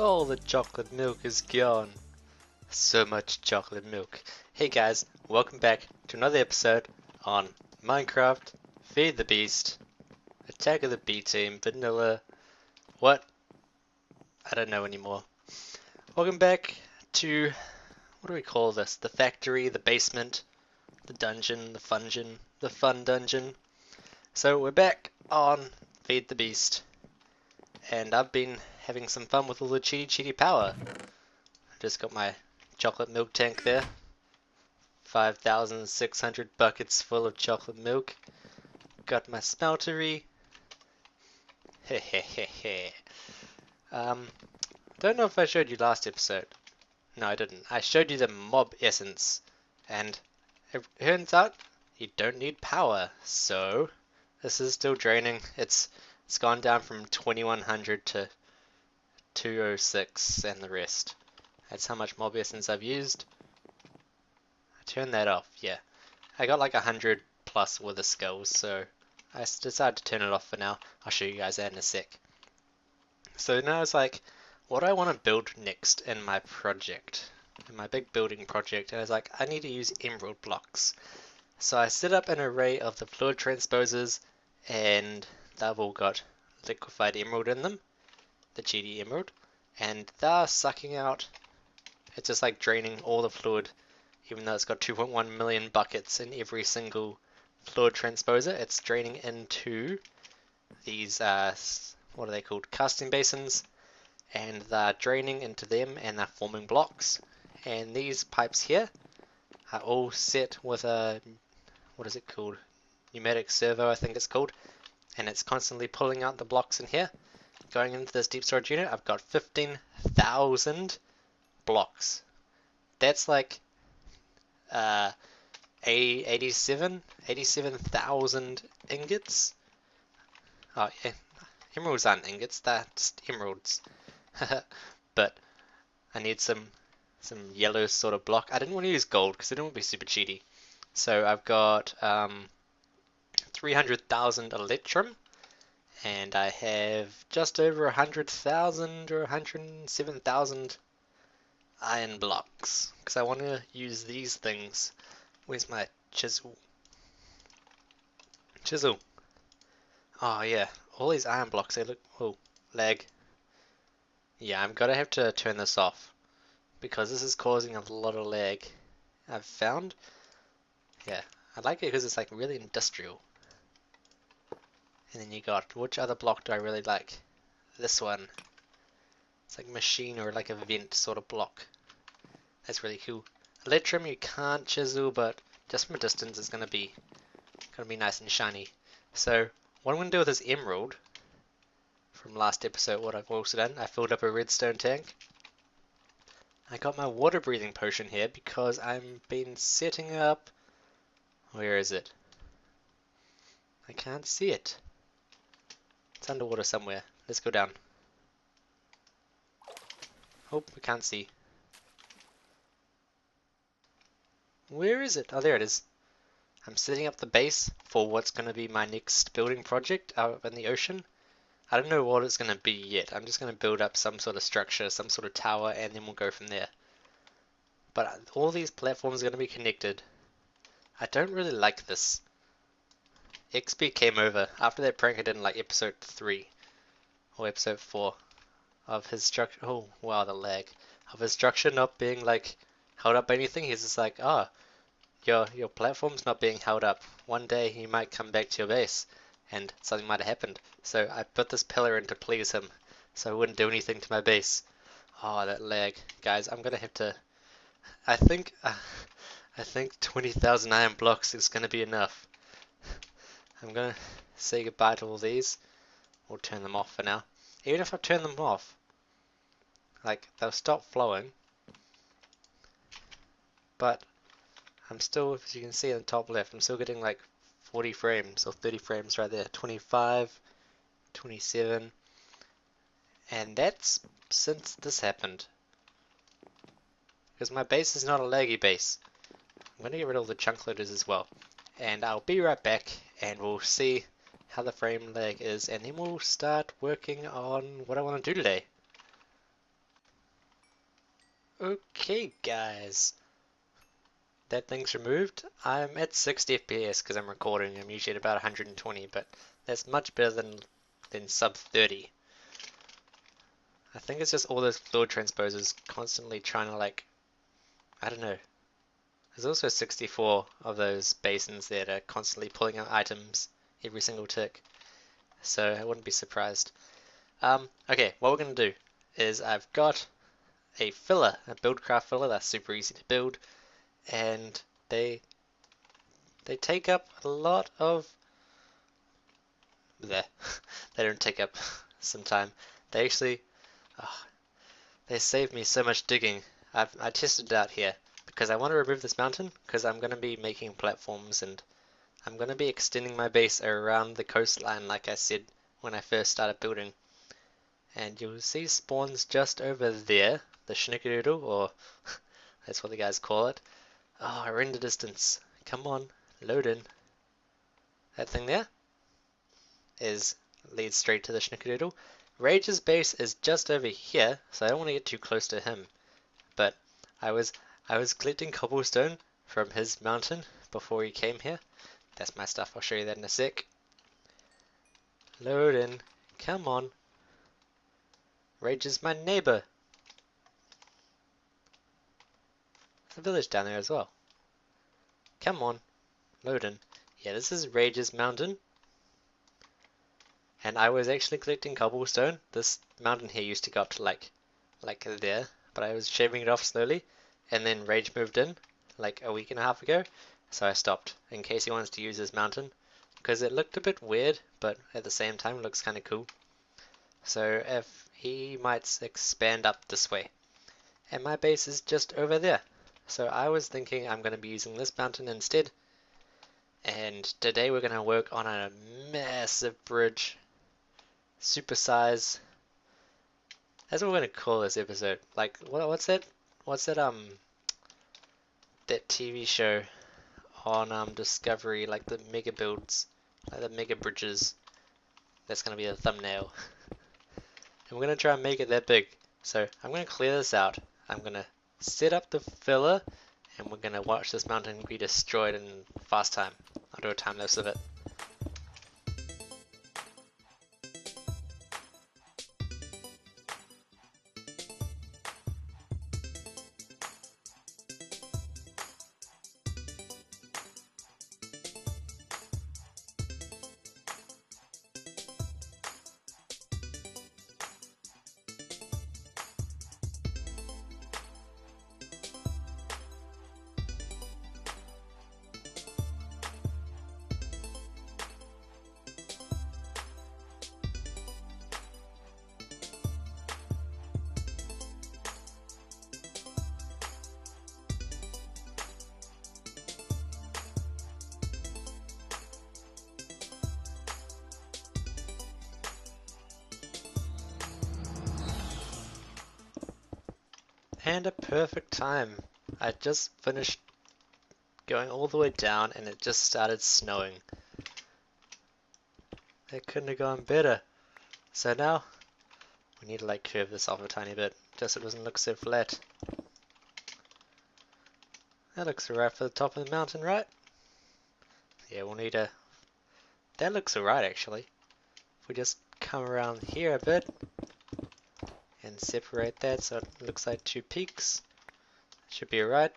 All the chocolate milk is gone. So much chocolate milk. Hey guys, welcome back to another episode on Minecraft, Feed the Beast, Attack of the B-Team, Vanilla, what? I don't know anymore. Welcome back to, what do we call this? The factory, the basement, the dungeon, the fun dungeon. So we're back on Feed the Beast, and I've been having some fun with all the cheaty power. Just got my chocolate milk tank there. 5,600 buckets full of chocolate milk. Got my smeltery. Hehehehe. Don't know if I showed you last episode. No, I didn't. I showed you the mob essence. And it turns out you don't need power. So, this is still draining. It's gone down from 2100 to 206 and the rest. That's how much mob essence I've used. I turned that off, yeah. I got like 100 plus with the skills, so I decided to turn it off for now. I'll show you guys that in a sec. So now it's like, what do I want to build next in my project? In my big building project, and I was like, I need to use emerald blocks. So I set up an array of the fluid transposers, and they've all got liquefied emerald in them, the Cheaty emerald, and they're sucking out. It's just like draining all the fluid, even though it's got 2.1 million buckets in every single fluid transposer. It's draining into these, what are they called? Casting basins, and they're draining into them and they're forming blocks. And these pipes here are all set with a, what is it called? Pneumatic servo, I think it's called. And it's constantly pulling out the blocks in here. Going into this deep storage unit, I've got 15,000 blocks. That's like 87,000 ingots. Oh, yeah. Emeralds aren't ingots, they're just emeralds. But I need some yellow sort of block. I didn't want to use gold because it didn't want to be super cheaty. So I've got 300,000 electrum. And I have just over 100,000 or 107,000 iron blocks. Because I want to use these things. Where's my chisel? Chisel. Oh yeah, all these iron blocks, they look... Oh, lag. Yeah, I'm gonna have to turn this off. Because this is causing a lot of lag. I've found. Yeah, I like it because it's like really industrial. And then you got, which other block do I really like? This one. It's like machine or like a vent sort of block. That's really cool. Electrum you can't chisel, but just from a distance it's gonna be nice and shiny. So what I'm gonna do with this emerald from last episode, what I've also done, I filled up a redstone tank. I got my water breathing potion here because I've been setting up. Where is it? I can't see it. It's underwater somewhere. Let's go down. Oh, we can't see. Where is it? Oh, there it is. I'm setting up the base for what's going to be my next building project out in the ocean. I don't know what it's going to be yet. I'm just going to build up some sort of structure, some sort of tower, and then we'll go from there. But all these platforms are going to be connected. I don't really like this. XP came over after that prank I did in like episode 3 or episode 4 of his structure. Oh wow, the lag of his structure not being like held up by anything. He's just like, oh, your platform's not being held up. One day he might come back to your base and something might have happened. So I put this pillar in to please him, so it wouldn't do anything to my base. Oh, that lag, guys. I'm gonna have to. I think 20,000 iron blocks is gonna be enough. I'm gonna say goodbye to all these. We'll turn them off for now. Even if I turn them off, like, they'll stop flowing. But I'm still, as you can see in the top left, I'm still getting like 40 frames or 30 frames right there. 25, 27. And that's since this happened. Because my base is not a laggy base. I'm gonna get rid of all the chunk loaders as well. And I'll be right back and we'll see how the frame lag is, and then we'll start working on what I want to do today. Okay guys, that thing's removed. I'm at 60 FPS because I'm recording. I'm usually at about 120, but that's much better than sub 30. I think it's just all those fluid transposers constantly trying to like, I don't know. There's also 64 of those basins that are constantly pulling out items every single tick, so I wouldn't be surprised. Okay, what we're going to do is I've got a filler, a DeathCraft filler that's super easy to build, and they take up a lot of there. They don't take up some time. They actually they save me so much digging. I tested it out here because I want to remove this mountain because I'm going to be making platforms and I'm going to be extending my base around the coastline like I said when I first started building. And you'll see spawns just over there, the Schnickerdoodle, or that's what the guys call it. Oh, render distance. Come on, load in. That thing there leads straight to the Schnickerdoodle. Rage's base is just over here, so I don't want to get too close to him. But I was collecting cobblestone from his mountain before he came here. That's my stuff. I'll show you that in a sec. Load in. Come on. Rage is my neighbor. There's a village down there as well. Come on. Load in. Yeah, this is Rage's mountain. And I was actually collecting cobblestone. This mountain here used to go up to like there, but I was shaving it off slowly, and then Rage moved in like a week and a half ago, so I stopped in case he wants to use his mountain, because it looked a bit weird, but at the same time it looks kind of cool. So if he might expand up this way, and my base is just over there, so I was thinking I'm going to be using this mountain instead. And today we're going to work on a massive bridge. Super size. That's what we're gonna call this episode. Like, what's that? That TV show on Discovery, like the mega builds, like the mega bridges. That's gonna be the thumbnail. And we're gonna try and make it that big. So I'm gonna clear this out. I'm gonna set up the filler, and we're gonna watch this mountain be destroyed in fast time. I'll do a time lapse of it. And a perfect time. I just finished going all the way down and it just started snowing. It couldn't have gone better. So now we need to like curve this off a tiny bit just so it doesn't look so flat. That looks alright for the top of the mountain, right? Yeah, we'll need a... That looks alright actually. If we just come around here a bit and separate that so it looks like two peaks. Should be alright.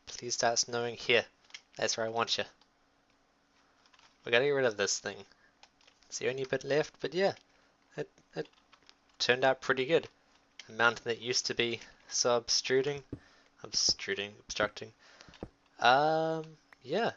Please start snowing here. That's where I want you. We gotta get rid of this thing. It's the only bit left, but yeah, it turned out pretty good. A mountain that used to be so obstructing. Yeah,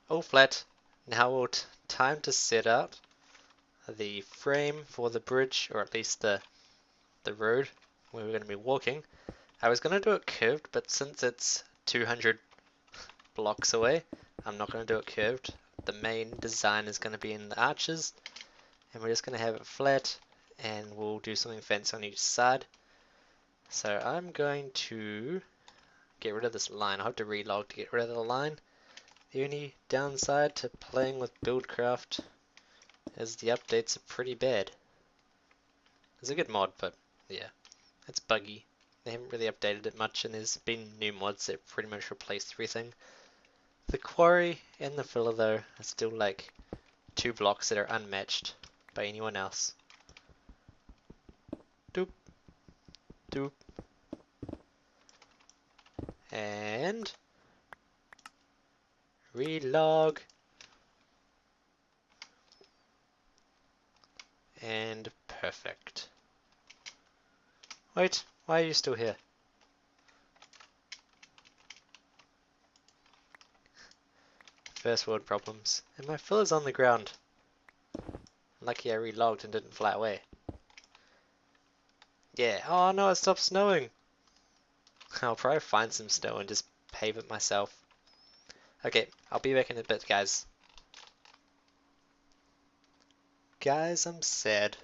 all flat. Now time to set out the frame for the bridge, or at least the road where we're going to be walking. I was going to do it curved, but since it's 200 blocks away, I'm not going to do it curved. The main design is going to be in the arches, and we're just going to have it flat, and we'll do something fancy on each side. So I'm going to get rid of this line. I have to relog to get rid of the line. The only downside to playing with DeathCraft is the updates are pretty bad. It's a good mod, but yeah, it's buggy. They haven't really updated it much, and there's been new mods that pretty much replaced everything. The quarry and the filler though are still like 2 blocks that are unmatched by anyone else. Doop, doop, and relog, and perfect. Wait, why are you still here? First world problems. And my filler's on the ground. Lucky I relogged and didn't fly away. Yeah, oh no, it stopped snowing. I'll probably find some snow and just pave it myself. Okay, I'll be back in a bit, guys. Guys, I'm sad.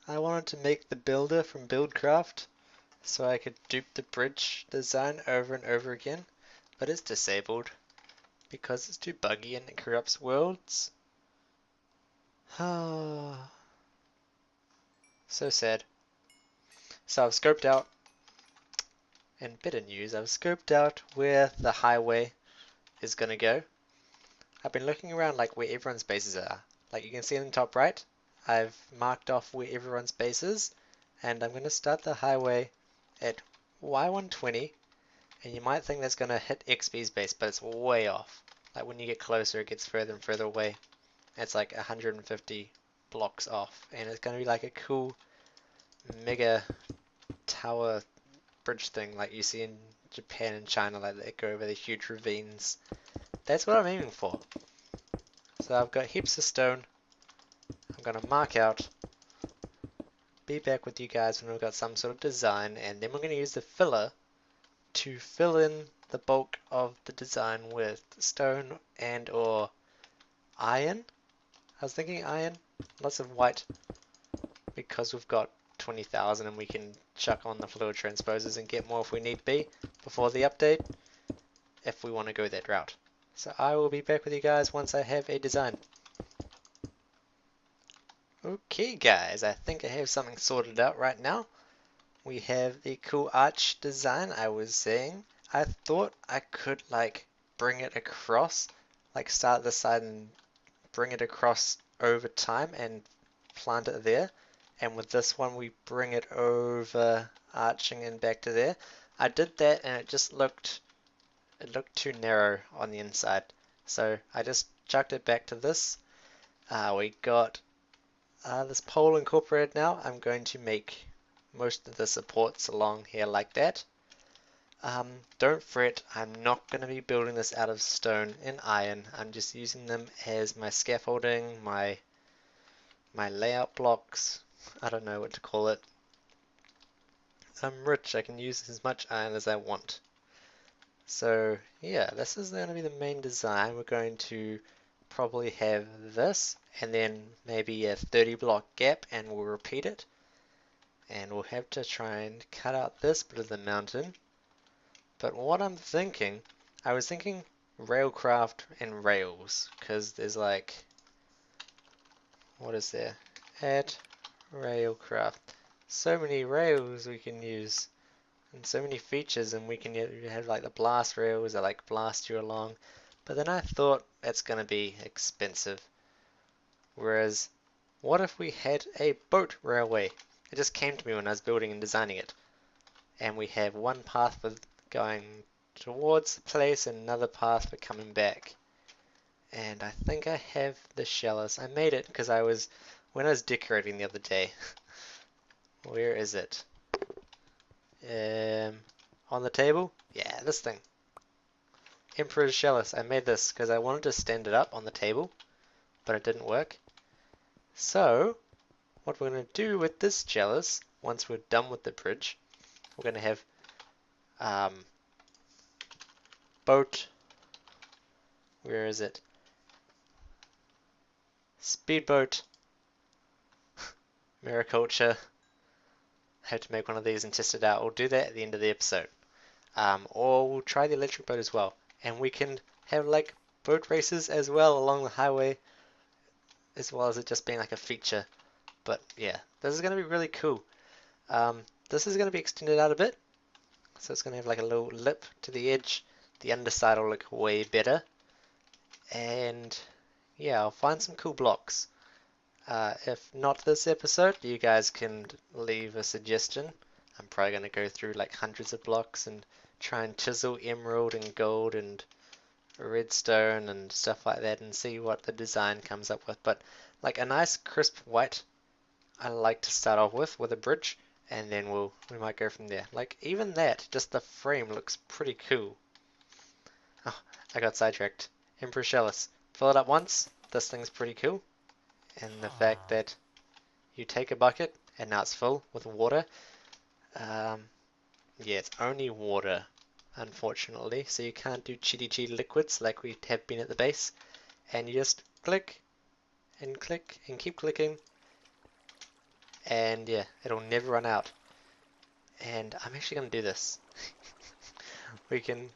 I wanted to make the builder from DeathCraft so I could dupe the bridge design over and over again, but it's disabled because it's too buggy and it corrupts worlds. So sad. So I've scoped out, and better news, I've scoped out where the highway is gonna go. I've been looking around like where everyone's bases are. Like you can see in the top right, I've marked off where everyone's base is, and I'm gonna start the highway at Y120, and you might think that's gonna hit XB's base, but it's way off. Like when you get closer, it gets further and further away. It's like 150 blocks off, and it's gonna be like a cool mega tower bridge thing like you see in Japan and China, like they go over the huge ravines. That's what I'm aiming for. So I've got heaps of stone. I'm gonna mark out, be back with you guys when we've got some sort of design, and then we're gonna use the filler to fill in the bulk of the design with stone and or iron. I was thinking iron, lots of white, because we've got 20,000 and we can chuck on the fluid transposers and get more if we need be before the update, if we want to go that route. So I will be back with you guys once I have a design. Okay guys, I think I have something sorted out right now. We have the cool arch design I was saying. I thought I could like bring it across, like start this side and bring it across over time and plant it there. And with this one we bring it over arching and back to there. I did that and it looked too narrow on the inside, so I just chucked it back to this. We got this pole incorporated now. I'm going to make most of the supports along here like that. Don't fret, I'm not going to be building this out of stone and iron. I'm just using them as my scaffolding, my layout blocks. I don't know what to call it. I'm rich, I can use as much iron as I want. So yeah, this is going to be the main design. We're going to probably have this and then maybe a 30 block gap, and we'll repeat it. And we'll have to try and cut out this bit of the mountain. But what I'm thinking, I was thinking Railcraft and rails, because there's like, what is there? Add Railcraft. So many rails we can use, and so many features, and we can have like the blast rails that like blast you along. But then I thought that's gonna be expensive. Whereas, what if we had a boat railway? It just came to me when I was building and designing it. And we have one path for going towards the place and another path for coming back. And I think I have the shells. I made it because when I was decorating the other day. Where is it? On the table? Yeah, this thing. Emperor's Chalice. I made this because I wanted to stand it up on the table, but it didn't work. So, what we're going to do with this chalice, once we're done with the bridge, we're going to have boat. Where is it? Speedboat. Mariculture. I have to make one of these and test it out. We'll do that at the end of the episode. Or we'll try the electric boat as well. And we can have like boat races as well along the highway, as well as it just being like a feature. But yeah, this is going to be really cool. This is going to be extended out a bit, so it's going to have like a little lip to the edge. The underside will look way better, and yeah, I'll find some cool blocks. If not this episode, you guys can leave a suggestion. I'm probably going to go through like hundreds of blocks and try and chisel emerald and gold and redstone and stuff like that and see what the design comes up with. But like a nice crisp white, I like to start off with a bridge, and then we might go from there. Like even that, just the frame looks pretty cool. Oh, I got sidetracked. Emperor Shellis. Fill it up once. This thing's pretty cool. And the fact that you take a bucket and now it's full with water. Yeah, it's only water, unfortunately, so you can't do Cheaty liquids like we have been at the base. And you just click and keep clicking, and yeah, it'll never run out. And I'm actually going to do this. I'm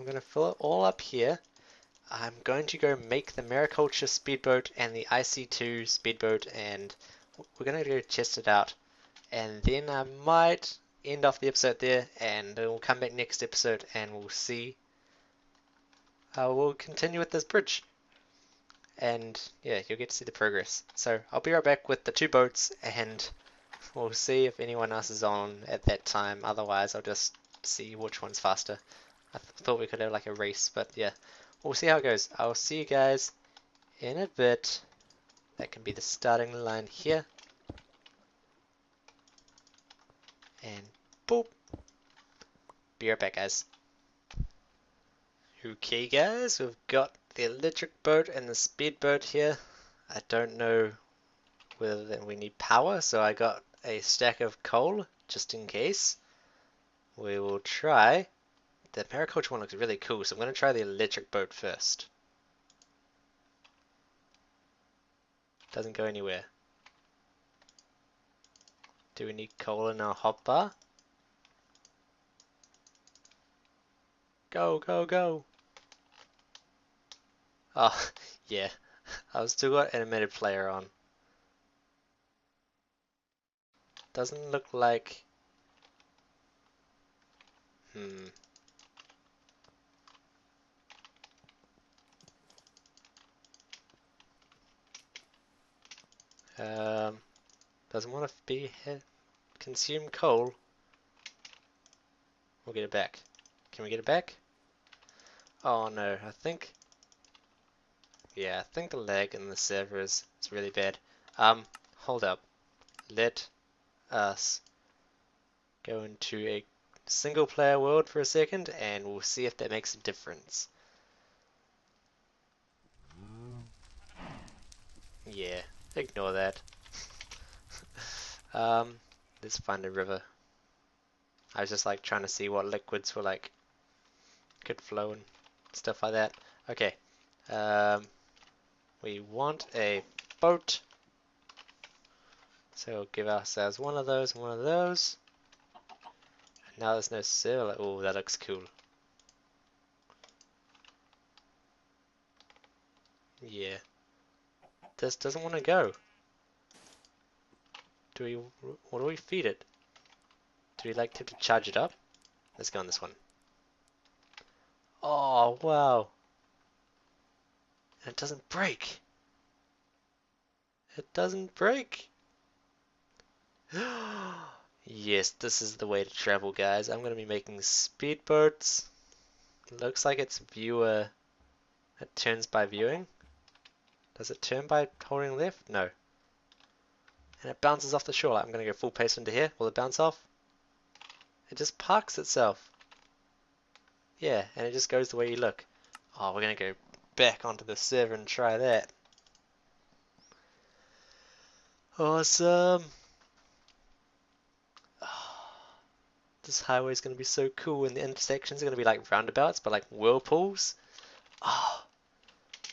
going to fill it all up here. I'm going to go make the Mariculture speedboat and the IC2 speedboat, and we're going to go test it out. And then I might end off the episode there, and we'll come back next episode and we'll see. We'll continue with this bridge. And yeah, you'll get to see the progress. So I'll be right back with the two boats, and we'll see if anyone else is on at that time. Otherwise, I'll just see which one's faster. I thought we could have like a race, but yeah, we'll see how it goes. I'll see you guys in a bit. That can be the starting line here. And boop. Be right back, guys. Okay, guys, we've got the electric boat and the speedboat here. I don't know whether we need power, so I got a stack of coal just in case. We will try. The Mariculture one looks really cool, so I'm going to try the electric boat first. Doesn't go anywhere. Do we need coal in our hotbar? Go, go, go! Oh, yeah. I've still got animated player on. Doesn't look like... Doesn't want to be consume coal. We'll get it back. Can we get it back? Oh no, I think... Yeah, I think the lag in the server is really bad. Hold up. Let us go into a single player world for a second and we'll see if that makes a difference. Yeah, ignore that. Let's find a river. I was just like trying to see what liquids were like could flow and stuff like that. Okay. We want a boat. So we'll give ourselves one of those and one of those. And now there's no sail. Oh, that looks cool. Yeah. This doesn't want to go. What do we feed it? Do we like to charge it up? Let's go on this one. Oh, wow. And it doesn't break. It doesn't break. Yes, this is the way to travel, guys. I'm going to be making speedboats. Looks like it's viewer. It turns by viewing. Does it turn by holding left? No. And it bounces off the shore. I'm going to go full pace into here. Will it bounce off? It just parks itself. Yeah, and it just goes the way you look. Oh, we're going to go back onto the server and try that. Awesome. This highway is going to be so cool, and the intersections are going to be like roundabouts, but like whirlpools. Oh,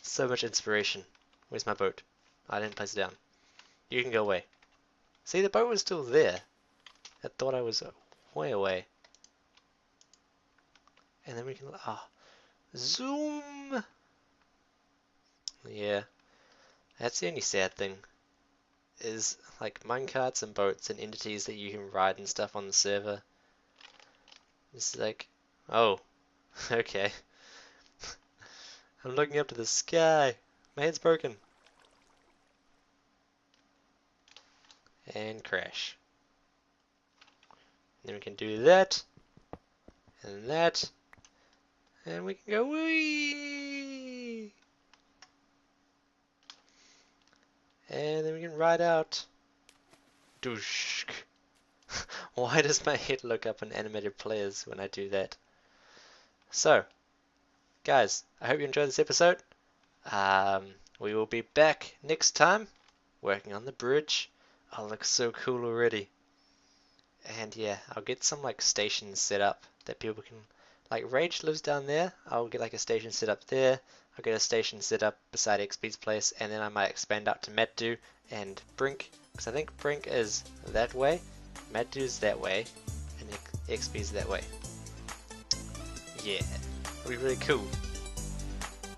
so much inspiration. Where's my boat? I didn't place it down. You can go away. See, the boat was still there. I thought I was way away. And then we can... zoom! Yeah. That's the only sad thing. Is like minecarts and boats and entities that you can ride and stuff on the server. This is like, oh, okay. I'm looking up to the sky. My head's broken. And crash. Then we can do that. And that. And we can go wee. And then we can ride out. Doosh. Why does my head look up in animated players when I do that? So, guys, I hope you enjoyed this episode. We will be back next time, working on the bridge. Oh, it looks so cool already. And yeah, I'll get some like stations set up that people can, like Rage lives down there. I'll get like a station set up there. I'll get a station set up beside XP's place, and then I might expand out to Matdu and Brink, because I think Brink is that way, Matdu's that way, and XP's that way. Yeah, it'll be really cool.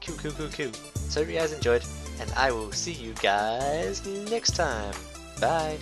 Cool. So hope you guys enjoyed, and I will see you guys next time. Bye.